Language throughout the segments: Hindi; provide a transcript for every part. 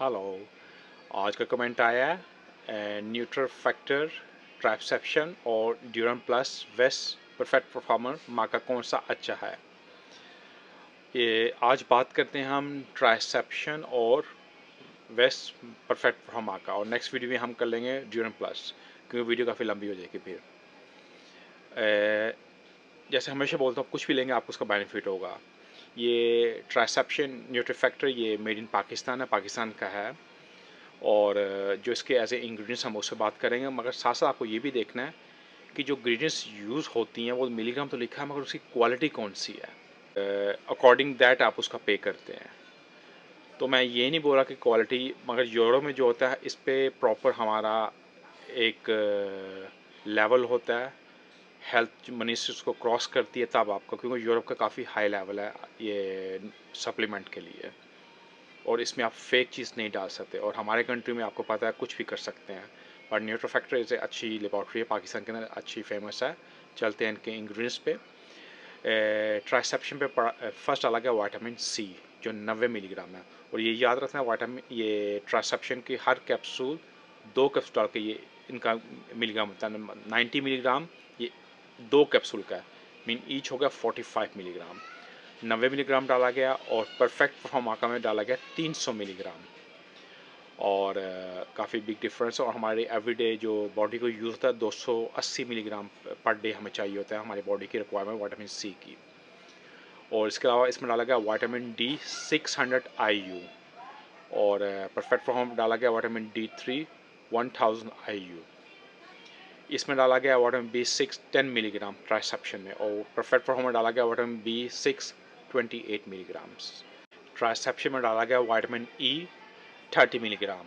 हेलो। आज का कमेंट आया है न्यूट्रल फैक्टर ट्राइसेप्शन और ड्यूरम प्लस वेस्ट परफेक्ट परफॉर्मर माका कौन सा अच्छा है। ये आज बात करते हैं हम ट्राइसेप्शन और वेस्ट परफेक्ट परफॉर्मर माका, और नेक्स्ट वीडियो में हम कर लेंगे ड्यूरम प्लस, क्योंकि वीडियो काफ़ी लंबी हो जाएगी फिर। जैसे हमेशा बोलता हूँ, कुछ भी लेंगे आपको उसका बेनिफिट होगा। ये ट्राइसेप्शन न्यूट्रल फैक्टर ये मेड इन पाकिस्तान है, पाकिस्तान का है, और जो इसके एज ए इंग्रेडिएंट्स हम उससे बात करेंगे। मगर साथ साथ आपको ये भी देखना है कि जो इंग्रेडिएंट्स यूज़ होती हैं वो मिलीग्राम तो लिखा है, मगर उसकी क्वालिटी कौन सी है, अकॉर्डिंग दैट आप उसका पे करते हैं। तो मैं ये नहीं बोल रहा कि क्वालिटी, मगर यूरो में जो होता है इस पर प्रॉपर हमारा एक लेवल होता है, हेल्थ मिनिस्ट्री उसको क्रॉस करती है तब आपको, क्योंकि यूरोप का काफ़ी हाई लेवल है ये सप्लीमेंट के लिए, और इसमें आप फेक चीज़ नहीं डाल सकते। और हमारे कंट्री में आपको पता है कुछ भी कर सकते हैं, पर न्यूट्रो फैक्टर इसे अच्छी लेबॉर्ट्री है, पाकिस्तान के अंदर अच्छी फेमस है। चलते हैं इनके इंग्रेडिएंट्स पे। ट्राइसेप्शन पे फर्स्ट डाला गया विटामिन सी, जो 90 मिलीग्राम है। और ये याद रखना, विटामिन ये ट्राइसेप्शन की हर कैप्सूल 2 कैप्सूल डाल के ये इनका मिलीग्राम होता है। 90 मिलीग्राम ये 2 कैप्सूल का है, मीन ईच हो गया 45 मिलीग्राम। 90 मिलीग्राम डाला गया, और परफेक्ट परफॉर्म माका में डाला गया 300 मिलीग्राम, और काफ़ी बिग डिफरेंस है। और हमारे एवरीडे जो बॉडी को यूज़ होता है 280 मिलीग्राम पर डे हमें चाहिए होता है, हमारी बॉडी की रिक्वायरमेंट विटामिन सी की। और इसके अलावा इसमें डाला गया विटामिन डी 600 IU, और परफेक्ट परफॉर्म डाला गया विटामिन D3 1000 IU। इसमें डाला गया विटामिन B6 10 मिलीग्राम ट्राइसेप्शन में, और परफेक्ट परफॉर्म में डाला गया विटामिन B6 28 मिलीग्राम्स। ट्राइसेप्शन में डाला गया विटामिन E 30 मिलीग्राम,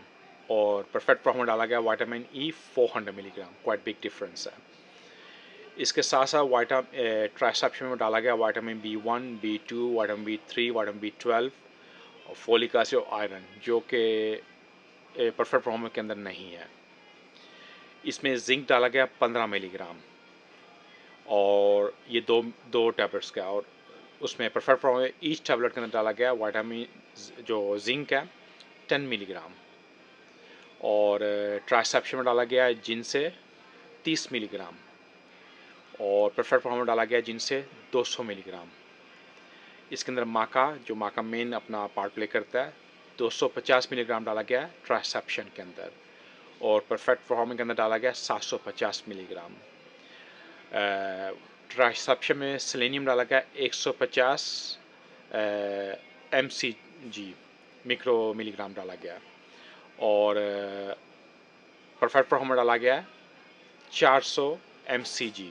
और परफेक्ट परफॉर्म में डाला गया vitamin E 400 milligram. Quite big difference है। इसके साथ साथ ट्राइसेप्शन में डाला गया vitamin B1 B2 vitamin B3 vitamin B12 और फोलिक एसिड और आयरन, जो कि परफेक्ट परफॉर्म के अंदर नहीं है। इसमें जिंक डाला गया 15 मिलीग्राम, और ये दो टैबलेट्स का, और उसमें परफेक्ट परफॉर्म ईच टैबलेट के अंदर डाला गया विटामिन जो जिंक है 10 मिलीग्राम, और ट्राइसेप्शन में डाला गया जिनसे 30 मिलीग्राम, और परफेक्ट परफॉर्म में डाला गया जिनसे 200 मिलीग्राम। इसके अंदर माका, जो माका मेन अपना पार्ट प्ले करता है, 250 मिलीग्राम डाला गया ट्राइसेप्शन के अंदर, और परफेक्ट परफॉर्म के अंदर डाला गया 750 मिलीग्राम। ट्राइसेप्शन में सेलेनियम डाला गया 150 mcg मिक्रो मिलीग्राम डाला गया, और परफेक्ट परफॉर्म में डाला गया 400 mcg।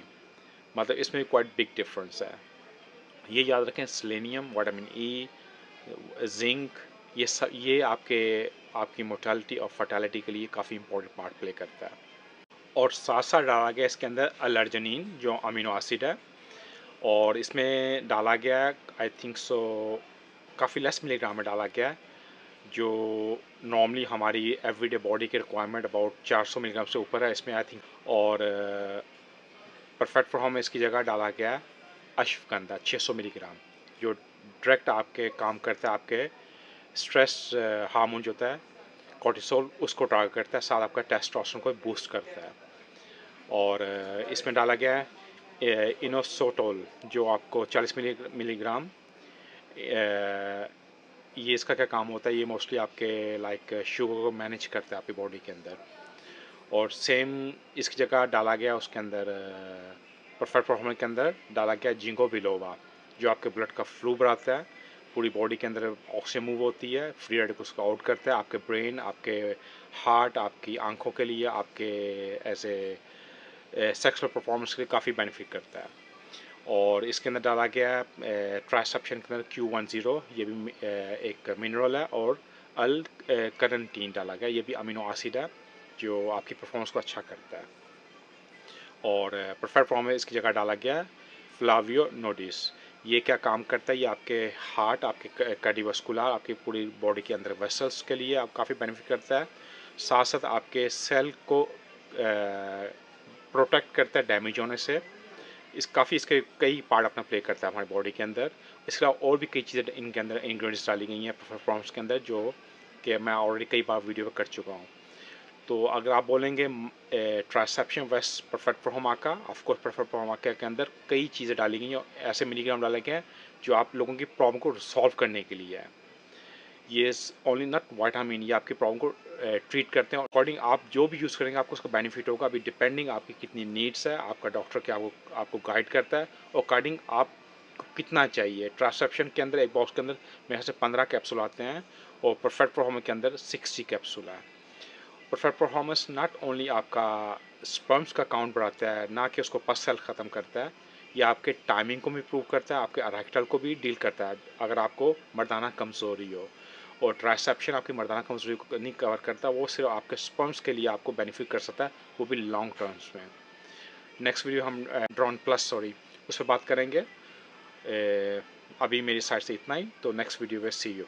मतलब इसमें क्वाइट बिग डिफरेंस है। ये याद रखें, सेलेनियम, विटामिन ई, जिंक, ये आपकी मोटिलिटी और फर्टिलिटी के लिए काफ़ी इंपॉर्टेंट पार्ट प्ले करता है। और साथ साथ डाला गया इसके अंदर अलर्जनिन, जो अमीनो एसिड है, और इसमें डाला गया आई थिंक सो काफ़ी लेस मिलीग्राम में डाला गया, जो नॉर्मली हमारी एवरीडे बॉडी की रिक्वायरमेंट अबाउट 400 मिलीग्राम से ऊपर है इसमें आई थिंक। और परफेक्ट परफॉर्म में इसकी जगह डाला गया अश्वगंधा 600 मिलीग्राम, जो डायरेक्ट आपके काम करता है, आपके स्ट्रेस हार्मोन जो होता है कोर्टिसोल, उसको टारगेट करता है, साथ आपका टेस्टोस्टेरोन को बूस्ट करता है। और इसमें डाला गया है इनोसोटोल, जो आपको 40 मिलीग्राम। ये इसका क्या काम होता है, ये मोस्टली आपके लाइक शुगर को मैनेज करता है आपकी बॉडी के अंदर। और सेम इसकी जगह डाला गया उसके अंदर परफेक्ट परफॉर्मेंस के अंदर डाला गया जिंको बिलोवा, जो आपके ब्लड का फ्लू बढ़ाता है, पूरी बॉडी के अंदर ऑक्सीजन मूव होती है, फ्री रेडिकल्स को आउट करता है, आपके ब्रेन, आपके हार्ट, आपकी आंखों के लिए, आपके ऐसे सेक्सुअल परफॉर्मेंस के लिए काफ़ी बेनिफिट करता है। और इसके अंदर डाला गया ट्राइसेप्शन के अंदर Q10, ये भी एक मिनरल है, और L-कार्निटीन डाला गया, ये भी अमीनो एसिड है, जो आपकी परफॉर्मेंस को अच्छा करता है। और परफेक्ट फॉर्म में इसकी जगह डाला गया फ्लावियोनोइड्स। ये क्या काम करता है, ये आपके हार्ट, आपके कार्डियोवास्कुलर, आपकी पूरी बॉडी के अंदर वेसल्स के लिए आप काफ़ी बेनिफिट करता है। साथ साथ आपके सेल को प्रोटेक्ट करता है डैमेज होने से। इसके कई पार्ट अपना प्ले करता है हमारी बॉडी के अंदर। इसके अलावा और भी कई चीज़ें इनके अंदर इंग्रेडिएंट्स डाली गई हैं परफॉर्मेंस के अंदर, जो कि मैं ऑलरेडी कई बार वीडियो में कर चुका हूँ। तो अगर आप बोलेंगे ट्राइसेप्शन वेस्ट परफेक्ट फॉर माका, ऑफकोर्स परफेक्ट फॉर माका के अंदर कई चीज़ें डाली गई हैं, ऐसे मिलीग्राम डाले गए हैं जो आप लोगों की प्रॉब्लम को सॉल्व करने के लिए है। ये ओनली नॉट वाइटामिन, ये आपकी प्रॉब्लम को ट्रीट करते हैं। अकॉर्डिंग आप जो भी यूज़ करेंगे आपको उसका बेनिफिट होगा। अभी डिपेंडिंग आपकी कितनी नीड्स है, आपका डॉक्टर क्या आपको गाइड करता है और अकॉर्डिंग आपको कितना चाहिए। ट्रांससेप्शन के अंदर एक बॉक्स के अंदर मेरे से 15 कैप्सूल आते हैं और परफेक्ट परफॉर्मेंस के अंदर 60 कैप्सूल है। परफेक्ट परफॉर्मेंस नॉट ओनली आपका स्पर्म्स का काउंट बढ़ाता है, ना कि उसको पस सेल ख़त्म करता है, यह आपके टाइमिंग को भी इम्प्रूव करता है, आपके इरेक्टल को भी डील करता है अगर आपको मर्दाना कमज़ोरी हो। और ट्राइसेप्शन आपकी मर्दाना कमज़ोरी को नहीं कवर करता, वो सिर्फ आपके स्पर्म्स के लिए आपको बेनिफिट कर सकता है, वो भी लॉन्ग टर्म्स में। नेक्स्ट वीडियो हम ड्रॉन प्लस उस पर बात करेंगे। अभी मेरी साइड से इतना ही, तो नेक्स्ट वीडियो में सी यू।